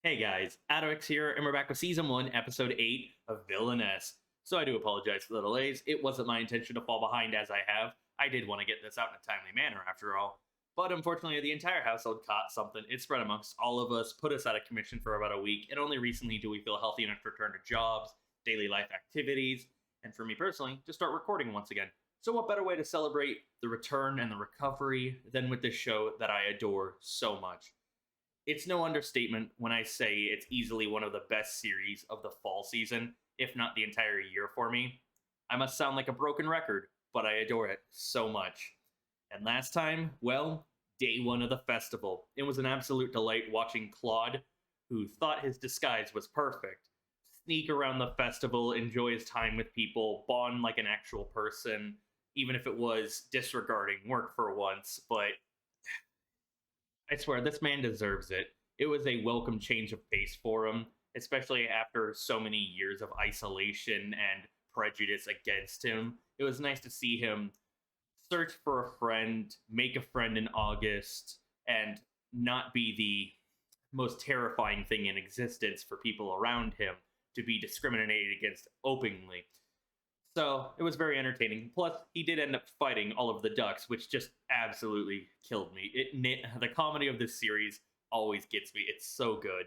Hey guys, AlduicS here, and we're back with Season 1, Episode 8 of Villainess. So I do apologize for the delays. It wasn't my intention to fall behind as I have. I did want to get this out in a timely manner after all. But unfortunately, the entire household caught something. It spread amongst all of us, put us out of commission for about a week, and only recently do we feel healthy enough to return to jobs, daily life activities, and for me personally, to start recording once again. So what better way to celebrate the return and the recovery than with this show that I adore so much? It's no understatement when I say it's easily one of the best series of the fall season, if not the entire year for me. I must sound like a broken record, but I adore it so much. And last time, well, day one of the festival. It was an absolute delight watching Claude, who thought his disguise was perfect, sneak around the festival, enjoy his time with people, bond like an actual person, even if it was disregarding work for once, but I swear, this man deserves it. It was a welcome change of pace for him, especially after so many years of isolation and prejudice against him. It was nice to see him search for a friend, make a friend in August, and not be the most terrifying thing in existence for people around him to be discriminated against openly. So it was very entertaining. Plus, he did end up fighting all of the ducks, which just absolutely killed me. The comedy of this series always gets me. It's so good.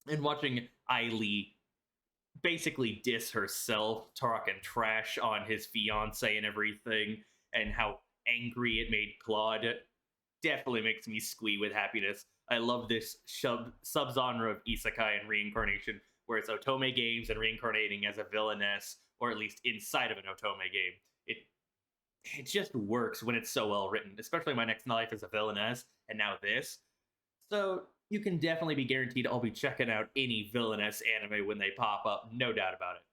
And watching Eileen basically diss herself, talking trash on his fiance and everything, and how angry it made Claude, definitely makes me squee with happiness. I love this subgenre of isekai and reincarnation, where it's otome games and reincarnating as a villainess, or at least inside of an otome game. It just works when it's so well written, especially my next life as a villainess, and now this. So you can definitely be guaranteed I'll be checking out any villainess anime when they pop up, no doubt about it.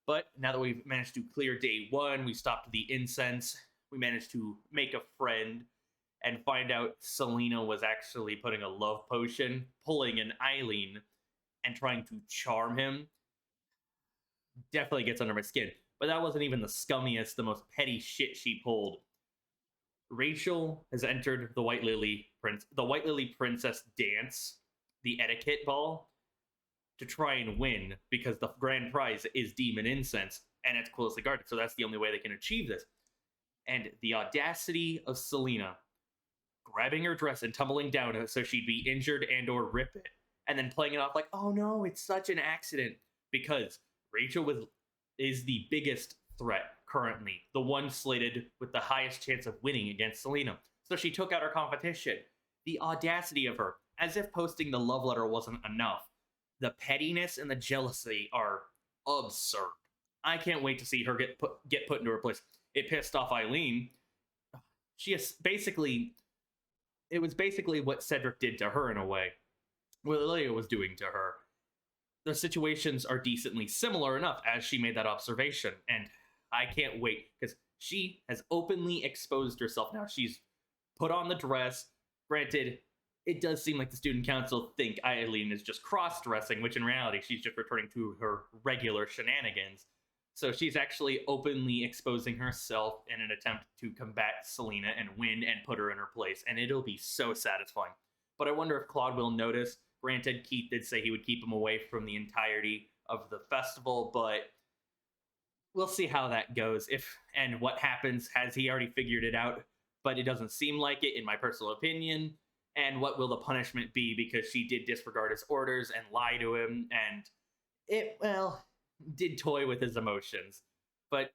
But now that we've managed to clear day one, we stopped the incense, we managed to make a friend, and find out Selena was actually putting a love potion, pulling an Eileen, and trying to charm him. Definitely gets under my skin. But that wasn't even the scummiest, the most petty shit she pulled. Rachel has entered the White Lily Princess dance, the etiquette ball, to try and win because the grand prize is demon incense and it's closely guarded. So that's the only way they can achieve this. And the audacity of Selena grabbing her dress and tumbling down so she'd be injured and or rip it, and then playing it off like, oh no, it's such an accident, because Reijo is the biggest threat currently, the one slated with the highest chance of winning against Selena. So she took out her competition. The audacity of her, as if posting the love letter wasn't enough. The pettiness and the jealousy are absurd. I can't wait to see her get put into her place. It pissed off Eileen. It was basically what Cedric did to her in a way, what Lilia was doing to her. The situations are decently similar enough as she made that observation, and I can't wait because she has openly exposed herself now. She's put on the dress. Granted, it does seem like the student council think Eileen is just cross-dressing, which in reality she's just returning to her regular shenanigans. So she's actually openly exposing herself in an attempt to combat Selena and win and put her in her place, and it'll be so satisfying. But I wonder if Claude will notice. Granted, Keith did say he would keep him away from the entirety of the festival, but we'll see how that goes. And what happens. Has he already figured it out? But it doesn't seem like it, in my personal opinion. And what will the punishment be? Because she did disregard his orders and lie to him, and did toy with his emotions. But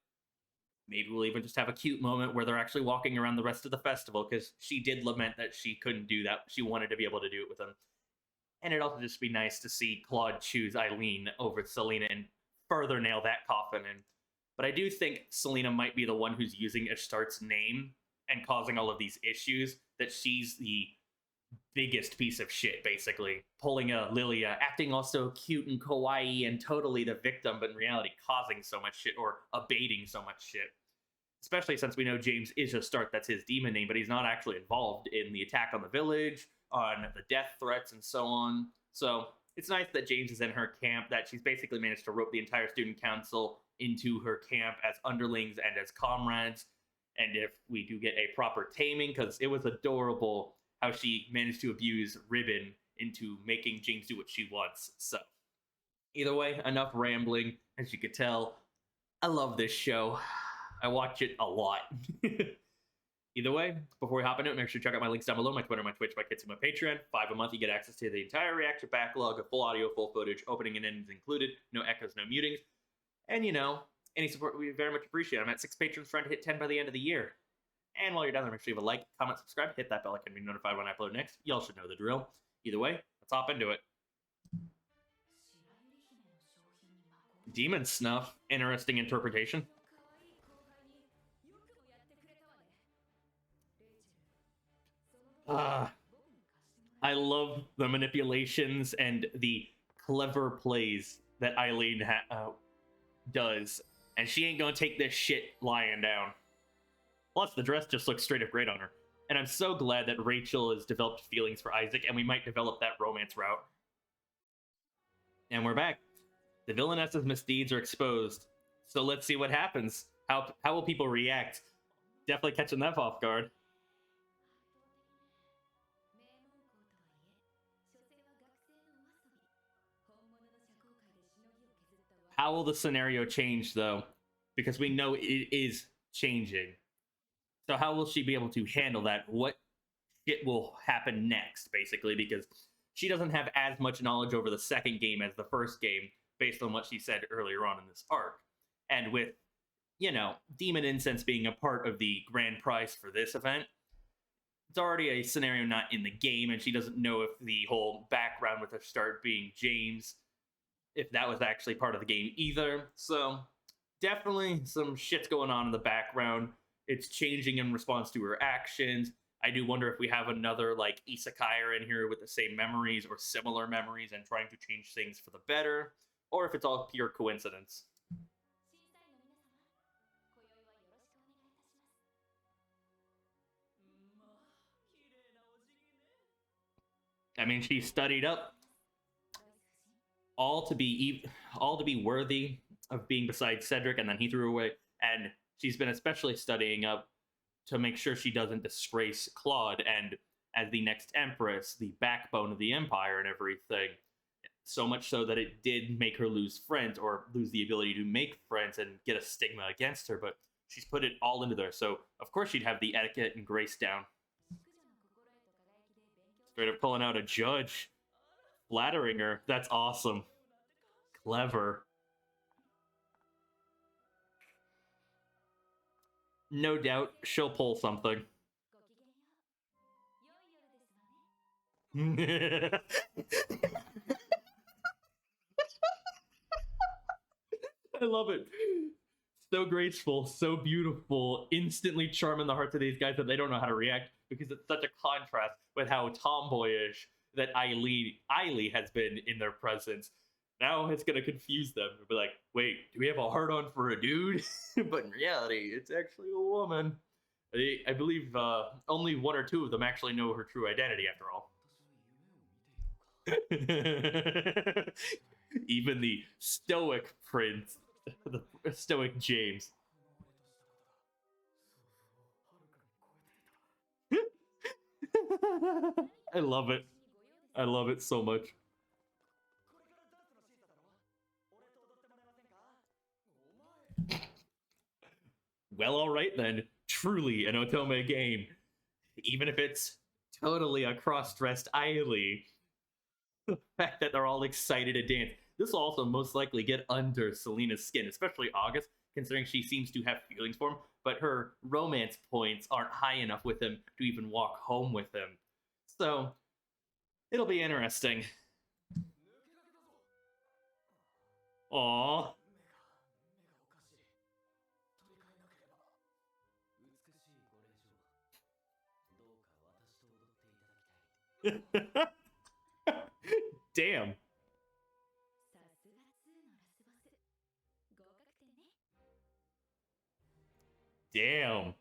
maybe we'll even just have a cute moment where they're actually walking around the rest of the festival, because she did lament that she couldn't do that. She wanted to be able to do it with him. And it'd also just be nice to see Claude choose Eileen over Selena and further nail that coffin in. But I do think Selena might be the one who's using Ishtart's name and causing all of these issues, that she's the biggest piece of shit, basically. Pulling a Lilia, acting also cute and kawaii and totally the victim, but in reality causing so much shit or abating so much shit. Especially since we know James is Ishtar, that's his demon name, but he's not actually involved in the attack on the village, on the death threats, and so on. So it's nice that James is in her camp, that she's basically managed to rope the entire student council into her camp as underlings and as comrades. And if we do get a proper taming, because it was adorable how she managed to abuse Ribbon into making James do what she wants. So, either way, enough rambling. As you could tell, I love this show. I watch it a lot. Either way, before we hop into it, make sure to check out my links down below, my Twitter, my Twitch, my Kids, my Patreon. $5 a month, you get access to the entire reaction backlog of full audio, full footage, opening and endings included, no echoes, no mutings. And any support we very much appreciate. I'm at 6 patrons, trying to hit 10 by the end of the year. And while you're down there, make sure you have a like, comment, subscribe, hit that bell icon to be notified when I upload next. Y'all should know the drill. Either way, let's hop into it. Demon Snuff, interesting interpretation. I love the manipulations and the clever plays that Eileen does, and she ain't gonna take this shit lying down. Plus, the dress just looks straight up great on her, and I'm so glad that Rachel has developed feelings for Isaac, and we might develop that romance route. And we're back. The Villainess's misdeeds are exposed, so let's see what happens. How will people react? Definitely catching them off guard. How will the scenario change, though? Because we know it is changing. So how will she be able to handle that? What shit will happen next, basically? Because she doesn't have as much knowledge over the second game as the first game, based on what she said earlier on in this arc. And with, Demon Incense being a part of the grand prize for this event, it's already a scenario not in the game, and she doesn't know if the whole background with her start being James, if that was actually part of the game either. So definitely some shit's going on in the background. It's changing in response to her actions. I do wonder if we have another like isekai in here with the same memories or similar memories and trying to change things for the better, or if it's all pure coincidence. I mean, she studied up all to be worthy of being beside Cedric, and then he threw away. And she's been especially studying up to make sure she doesn't disgrace Claude, and as the next Empress, the backbone of the Empire and everything. So much so that it did make her lose friends, or lose the ability to make friends and get a stigma against her, but she's put it all into there. So, of course, she'd have the etiquette and grace down. Straight up pulling out a judge. Flattering her. That's awesome. Clever. No doubt she'll pull something. I love it. So graceful, so beautiful, instantly charming the hearts of these guys that they don't know how to react, because it's such a contrast with how tomboyish that Eileen has been in their presence. Now it's gonna confuse them. They'll be like, wait, do we have a hard on for a dude? But in reality, it's actually a woman. I believe only 1 or 2 of them actually know her true identity after all. Even the stoic prince, the stoic James. I love it. I love it so much. Well, alright then. Truly an Otome game. Even if it's totally a cross-dressed Eileen. The fact that they're all excited to dance. This will also most likely get under Selena's skin, especially August, considering she seems to have feelings for him, but her romance points aren't high enough with him to even walk home with him. So, it'll be interesting. Aww. Damn. Damn.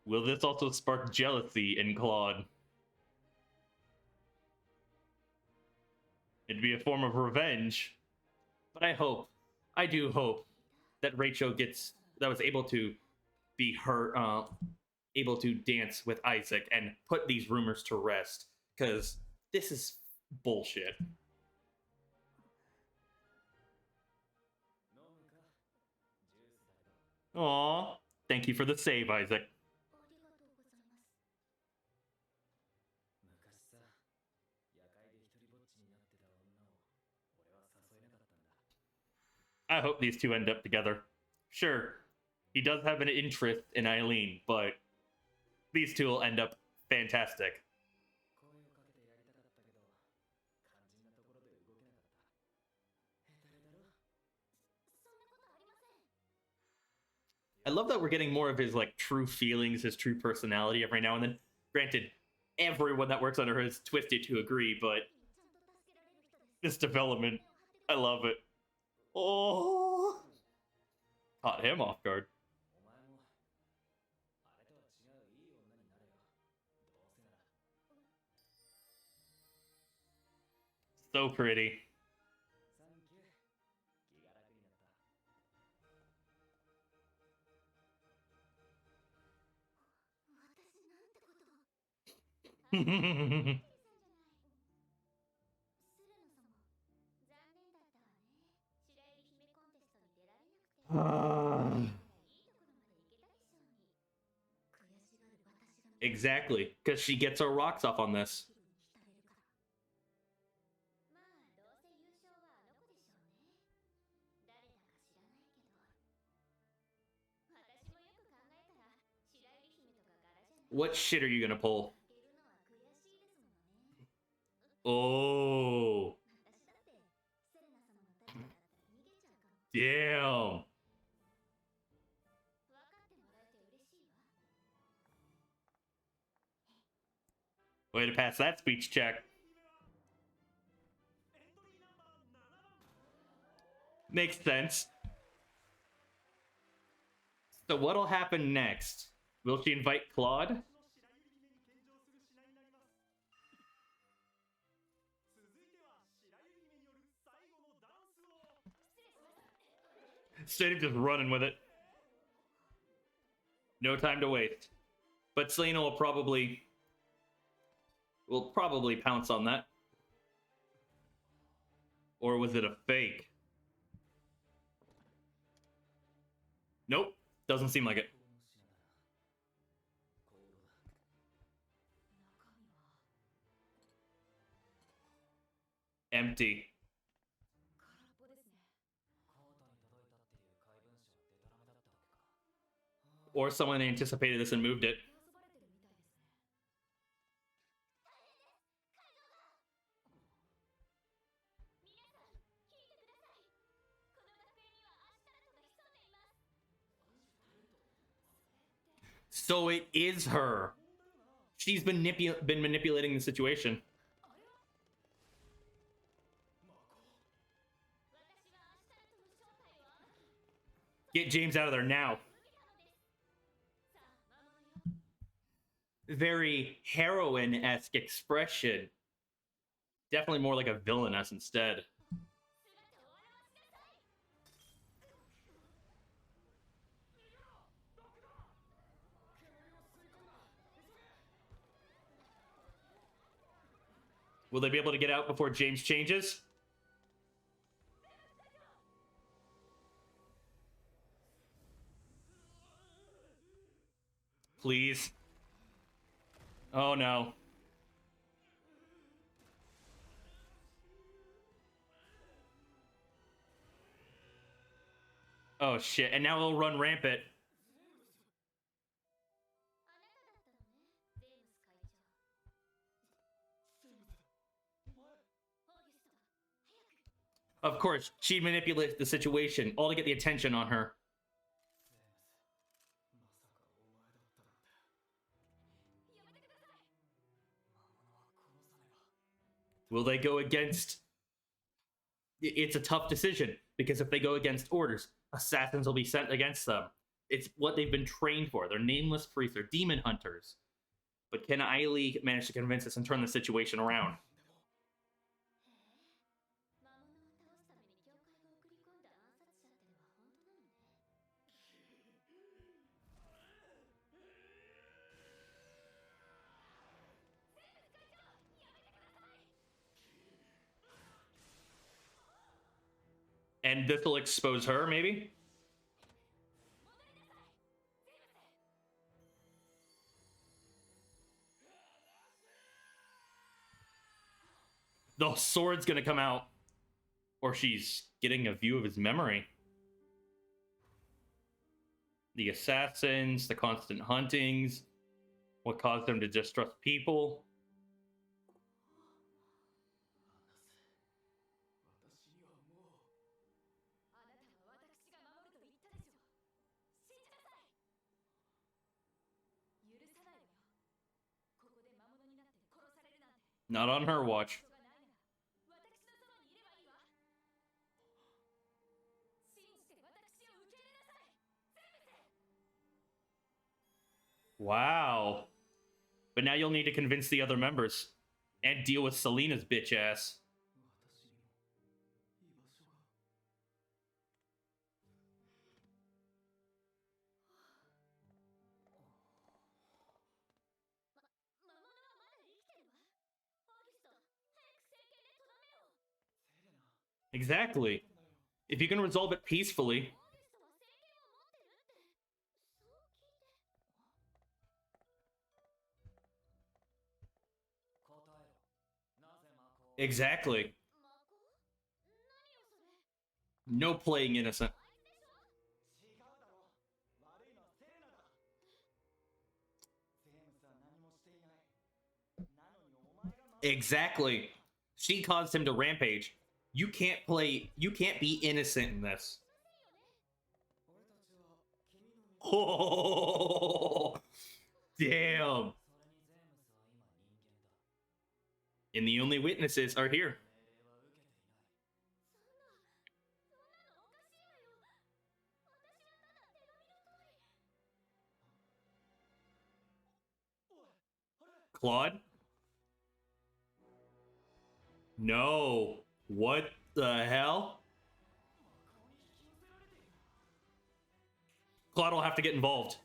Will this also spark jealousy in Claude? It'd be a form of revenge. But I do hope that Reijo was able to be her, able to dance with Isaac and put these rumors to rest, because this is bullshit. Aw, thank you for the save, Isaac. I hope these two end up together. Sure, he does have an interest in Eileen, but these two will end up fantastic. I love that we're getting more of his like true feelings, his true personality every now and then. Granted, everyone that works under her is twisted to agree, but this development, I love it. Oh, caught him off guard. So pretty. Exactly, because she gets her rocks off on this. What shit are you gonna pull? Oh. Damn. Way to pass that speech check. Makes sense. So what'll happen next? Will she invite Claude? Straight up just running with it. No time to waste. But Selena will probably pounce on that. Or was it a fake? Nope. Doesn't seem like it. Empty. Or someone anticipated this and moved it. So it is her. She's been manipulating the situation. Get James out of there now. Very heroine-esque expression. Definitely more like a villainess instead. Will they be able to get out before James changes? Please. Oh no. Oh shit, and now he'll run rampant. Of course, she manipulates the situation, all to get the attention on her. Will they go against... It's a tough decision, because if they go against orders, assassins will be sent against them. It's what they've been trained for. They're nameless priests, they're demon hunters. But can Eileen manage to convince us and turn the situation around? And this will expose her, maybe? The sword's gonna come out. Or she's getting a view of his memory. The assassins, the constant huntings, what caused them to distrust people. Not on her watch. Wow. But now you'll need to convince the other members and deal with Selena's bitch ass. Exactly. If you can resolve it peacefully. Exactly. No playing innocent. Exactly. She caused him to rampage. You can't be innocent in this. Oh, damn. And the only witnesses are here. Claude? No. What the hell? Claude will have to get involved.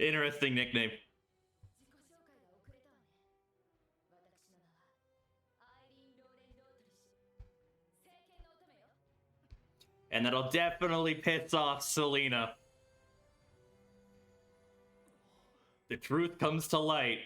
Interesting nickname. And that'll definitely piss off Selena. The truth comes to light.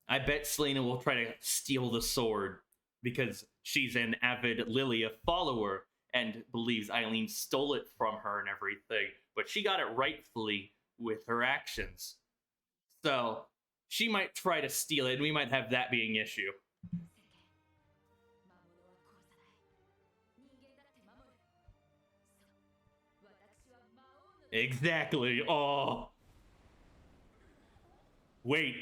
I bet Selena will try to steal the sword because she's an avid Lilia follower and believes Eileen stole it from her and everything. But she got it rightfully with her actions. So she might try to steal it, and we might have that being an issue. Exactly. Oh. Wait.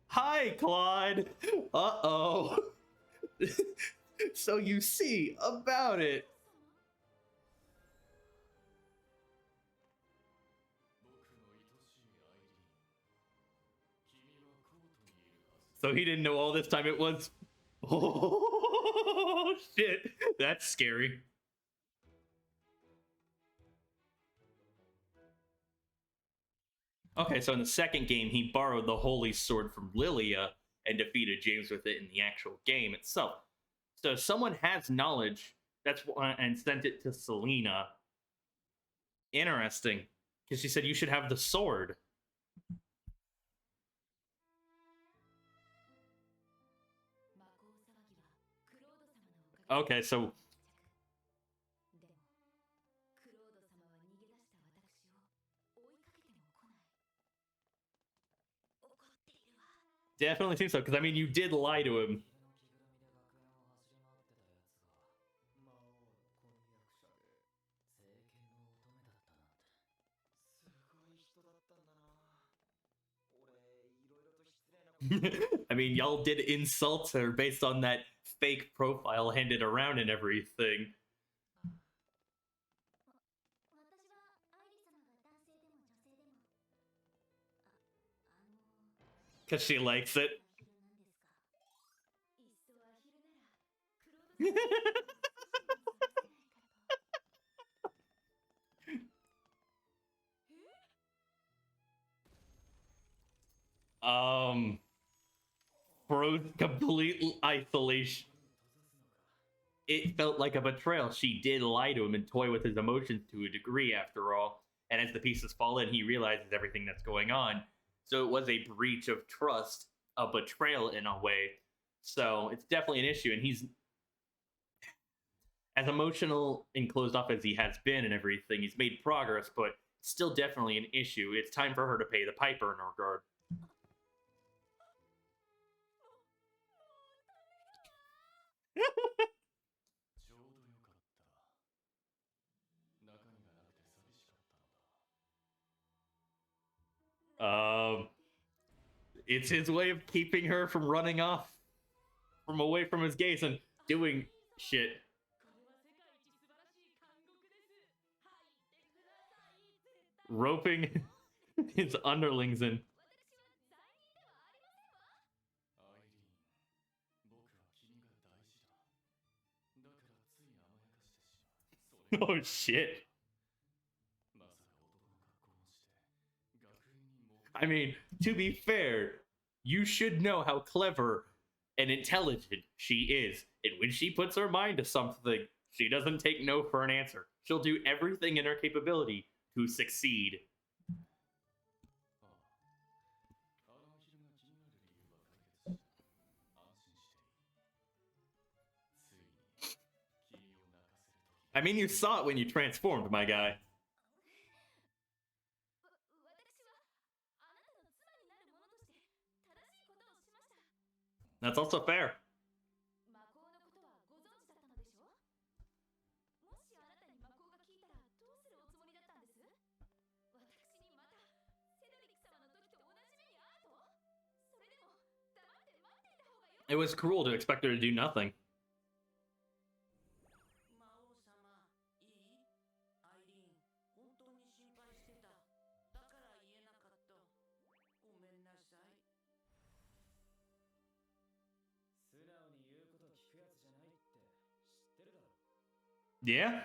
Hi, Claude. Uh-oh. So you see about it. So he didn't know all this time it was... Oh, shit. That's scary. Okay, so in the second game, he borrowed the Holy Sword from Lilia and defeated James with it in the actual game itself. So someone has knowledge and sent it to Selena. Interesting, because she said you should have the sword. Okay, so... Definitely seems so, because I mean, you did lie to him. I mean, y'all did insult her based on that fake profile handed around and everything. Because she likes it. froze complete isolation. It felt like a betrayal. She did lie to him and toy with his emotions to a degree, after all. And as the pieces fall in, he realizes everything that's going on. So it was a breach of trust, a betrayal in a way. So it's definitely an issue. And he's as emotional and closed off as he has been and everything. He's made progress, but still definitely an issue. It's time for her to pay the piper in regard. It's his way of keeping her from running off from away from his gaze and doing shit. Roping his underlings in. Oh shit. I mean, to be fair, you should know how clever and intelligent she is. And when she puts her mind to something, she doesn't take no for an answer. She'll do everything in her capability to succeed. I mean, you saw it when you transformed, my guy. That's also fair. It was cruel to expect her to do nothing. Yeah.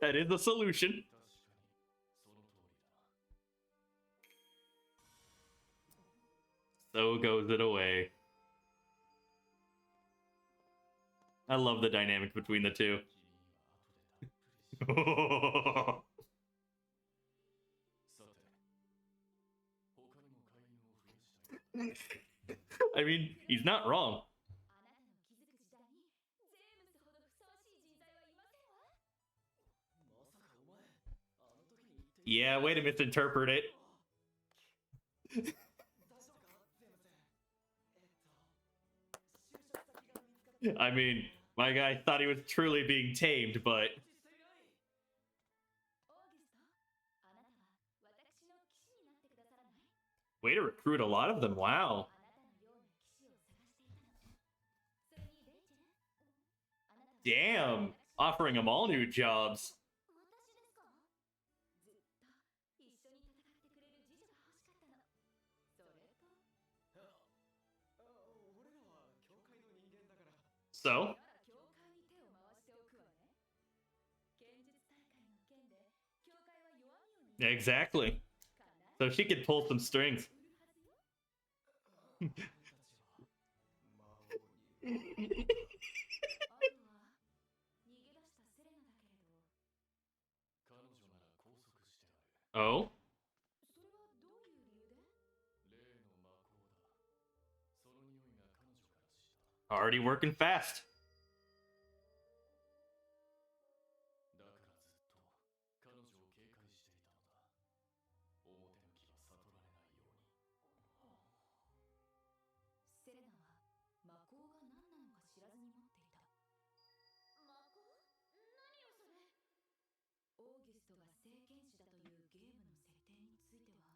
That is the solution. So goes it away. I love the dynamic between the two. I mean, he's not wrong. Yeah, way to misinterpret it. I mean, my guy thought he was truly being tamed, but... Way to recruit a lot of them, wow. Damn, offering them all new jobs. So? Exactly. So she could pull some strings. Oh? Already working fast.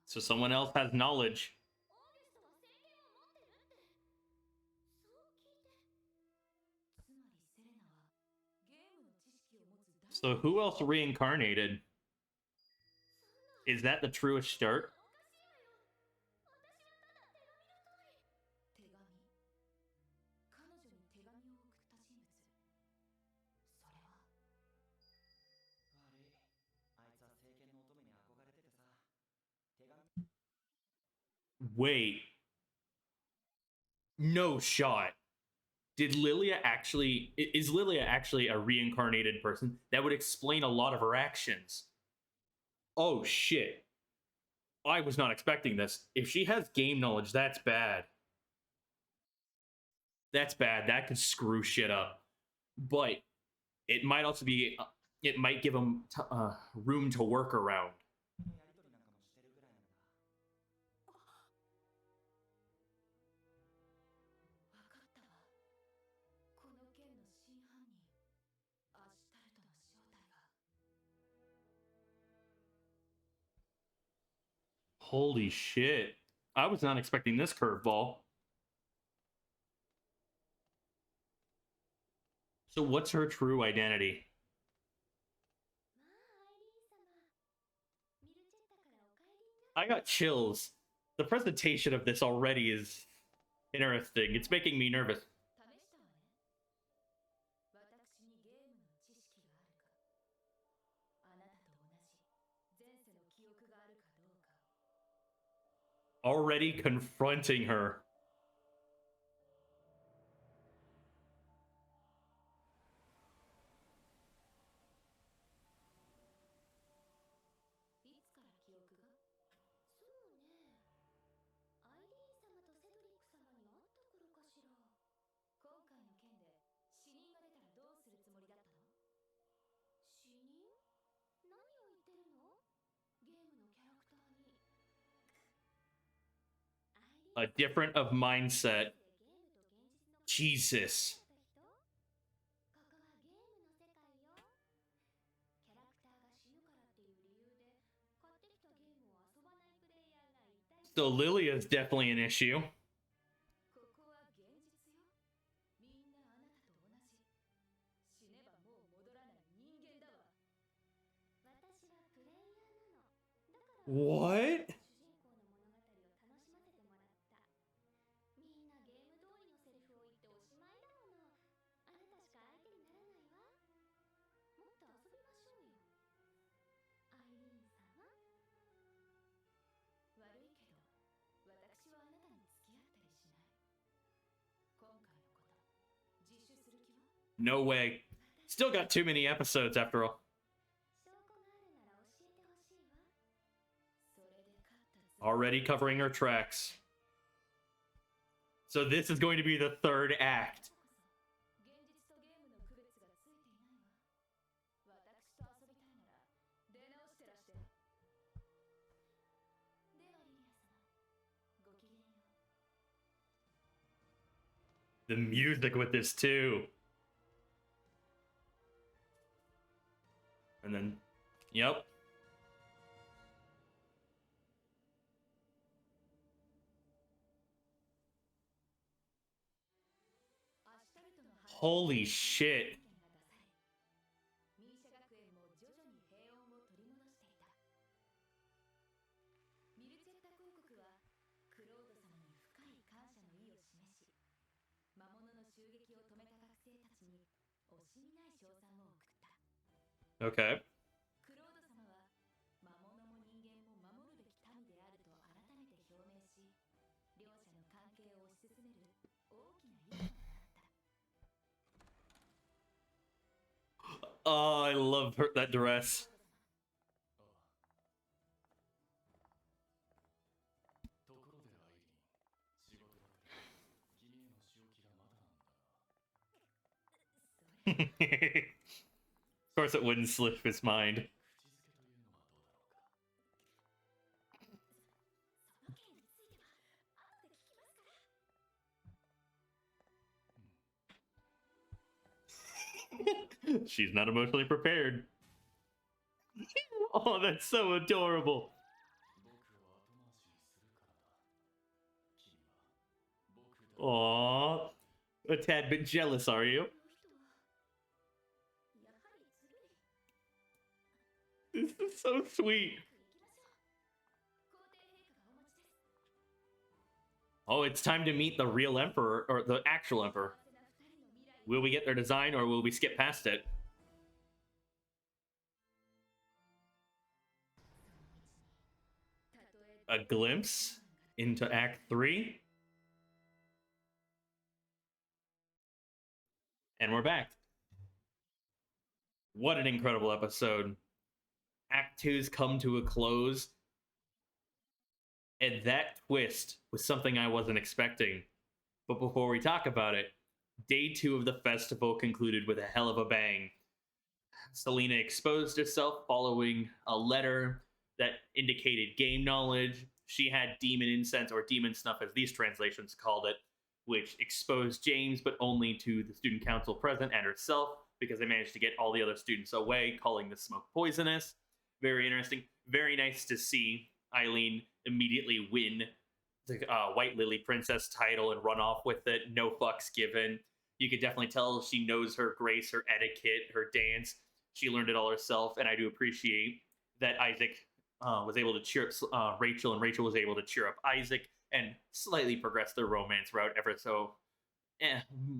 So someone else has knowledge. So who else reincarnated? Is that the truest start? Wait. No shot. Did Lilia actually... Is Lilia actually a reincarnated person? That would explain a lot of her actions. Oh, shit. I was not expecting this. If she has game knowledge, that's bad. That's bad. That could screw shit up. But it might also be... it might give him room to work around. Holy shit. I was not expecting this curveball. So what's her true identity? I got chills. The presentation of this already is interesting. It's making me nervous. Already confronting her. A different of mindset. Jesus. So Lilia is definitely an issue. What? No way. Still got too many episodes after all. Already covering her tracks. So this is going to be the third act. The music with this too. And then, yep. Holy shit. Okay. Oh, I love that dress. Of course it wouldn't slip his mind. She's not emotionally prepared. Oh, that's so adorable. Aww. A tad bit jealous, are you? This is so sweet. Oh, it's time to meet the real emperor, or the actual emperor. Will we get their design, or will we skip past it? A glimpse? into Act 3. And we're back. What an incredible episode. Act 2's come to a close. And that twist was something I wasn't expecting. But before we talk about it, Day 2 of the festival concluded with a hell of a bang. Selena exposed herself following a letter that indicated game knowledge. She had demon incense, or demon snuff as these translations called it, which exposed James, but only to the student council present and herself, because they managed to get all the other students away, calling the smoke poisonous. Very interesting. Very nice to see Eileen immediately win the White Lily Princess title and run off with it. No fucks given. You could definitely tell she knows her grace, her etiquette, her dance. She learned it all herself, and I do appreciate that Isaac was able to cheer up Rachel, and Rachel was able to cheer up Isaac and slightly progress their romance route ever so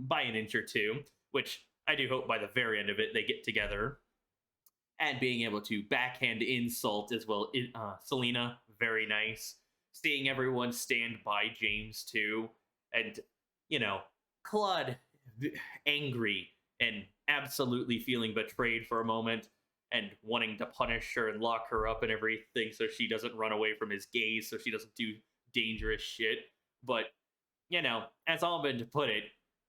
by an inch or two, which I do hope by the very end of it they get together. And being able to backhand insult as well. Selena, very nice. Seeing everyone stand by James too. And, Claude, angry and absolutely feeling betrayed for a moment and wanting to punish her and lock her up and everything so she doesn't run away from his gaze, so she doesn't do dangerous shit. But, as Almond put it,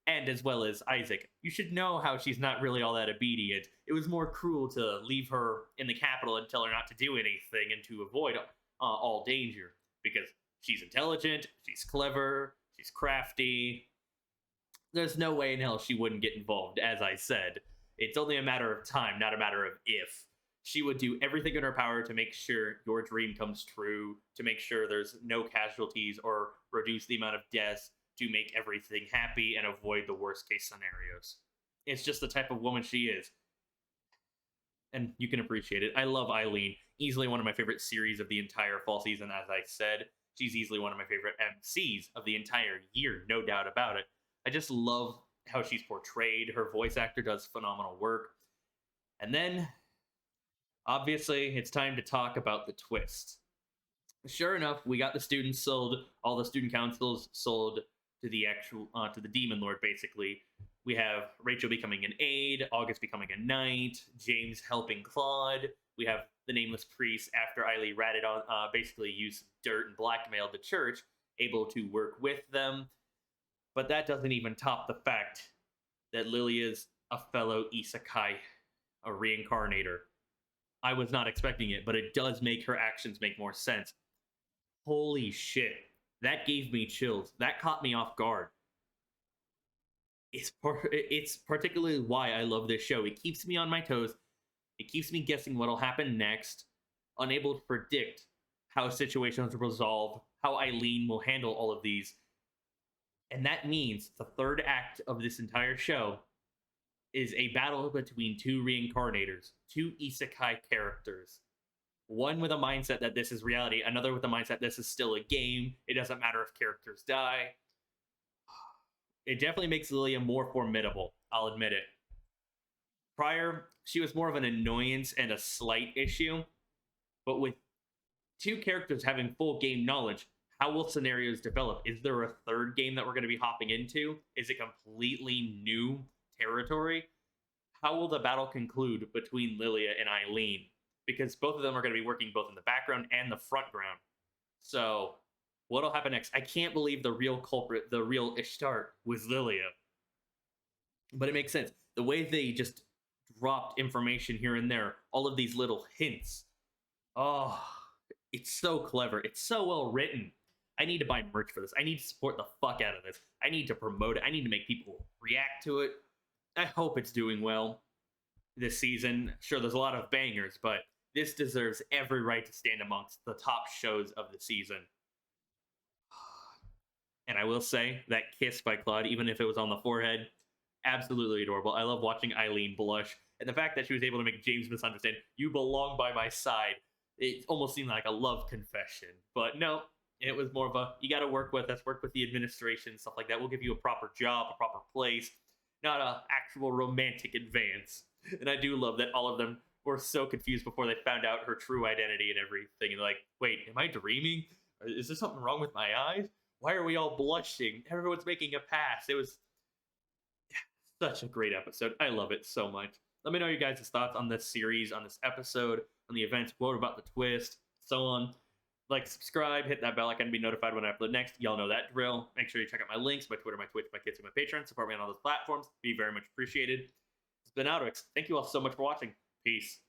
and as well as Isaac, you should know how she's not really all that obedient. It was more cruel to leave her in the capital and tell her not to do anything and to avoid all danger, because she's intelligent, she's clever, she's crafty. There's no way in hell she wouldn't get involved, as I said. It's only a matter of time, not a matter of if. She would do everything in her power to make sure your dream comes true, to make sure there's no casualties or reduce the amount of deaths, to make everything happy and avoid the worst case scenarios. It's just the type of woman she is. And you can appreciate it. I love Eileen. Easily one of my favorite series of the entire fall season, as I said. She's easily one of my favorite MCs of the entire year, no doubt about it. I just love how she's portrayed. Her voice actor does phenomenal work. And then, obviously, it's time to talk about the twist. Sure enough, we got the students sold, all the student councils sold to the actual, to the Demon Lord, basically. We have Rachel becoming an aide, August becoming a knight, James helping Claude. We have the Nameless Priest, after Eileen ratted on, basically used dirt and blackmailed the church, able to work with them. But that doesn't even top the fact that Lilia's a fellow isekai, a reincarnator. I was not expecting it, but it does make her actions make more sense. Holy shit. That gave me chills. That caught me off guard. It's particularly why I love this show. It keeps me on my toes. It keeps me guessing what'll happen next, unable to predict how situations will resolve, how Eileen will handle all of these. And that means the third act of this entire show is a battle between two reincarnators, two isekai characters. One with a mindset that this is reality, another with a mindset this is still a game. It doesn't matter if characters die. It definitely makes Lilia more formidable, I'll admit it. Prior, she was more of an annoyance and a slight issue. But with two characters having full game knowledge, how will scenarios develop? Is there a third game that we're going to be hopping into? Is it completely new territory? How will the battle conclude between Lilia and Eileen? Because both of them are going to be working both in the background and the front ground. So, what'll happen next? I can't believe the real culprit, the real Ishtar, was Lilia. But it makes sense. The way they just dropped information here and there, all of these little hints. Oh, it's so clever. It's so well written. I need to buy merch for this. I need to support the fuck out of this. I need to promote it. I need to make people react to it. I hope it's doing well this season. Sure, there's a lot of bangers, but this deserves every right to stand amongst the top shows of the season. And I will say, that kiss by Claude, even if it was on the forehead, absolutely adorable. I love watching Eileen blush. And the fact that she was able to make James misunderstand, you belong by my side, it almost seemed like a love confession. But no, it was more of a, you got to work with us, work with the administration, stuff like that. We'll give you a proper job, a proper place, not a actual romantic advance. And I do love that all of them were so confused before they found out her true identity and everything. And like, wait, am I dreaming? Is there something wrong with my eyes? Why are we all blushing? Everyone's making a pass. It was such a great episode. I love it so much. Let me know your guys' thoughts on this series, on this episode, on the events, what about the twist, so on. Like, subscribe, hit that bell icon to be notified when I upload next. Y'all know that drill. Make sure you check out my links, my Twitter, my Twitch, my Kids, and my Patreon. Support me on all those platforms. Be very much appreciated. It's been AlduicS. Thank you all so much for watching. Peace.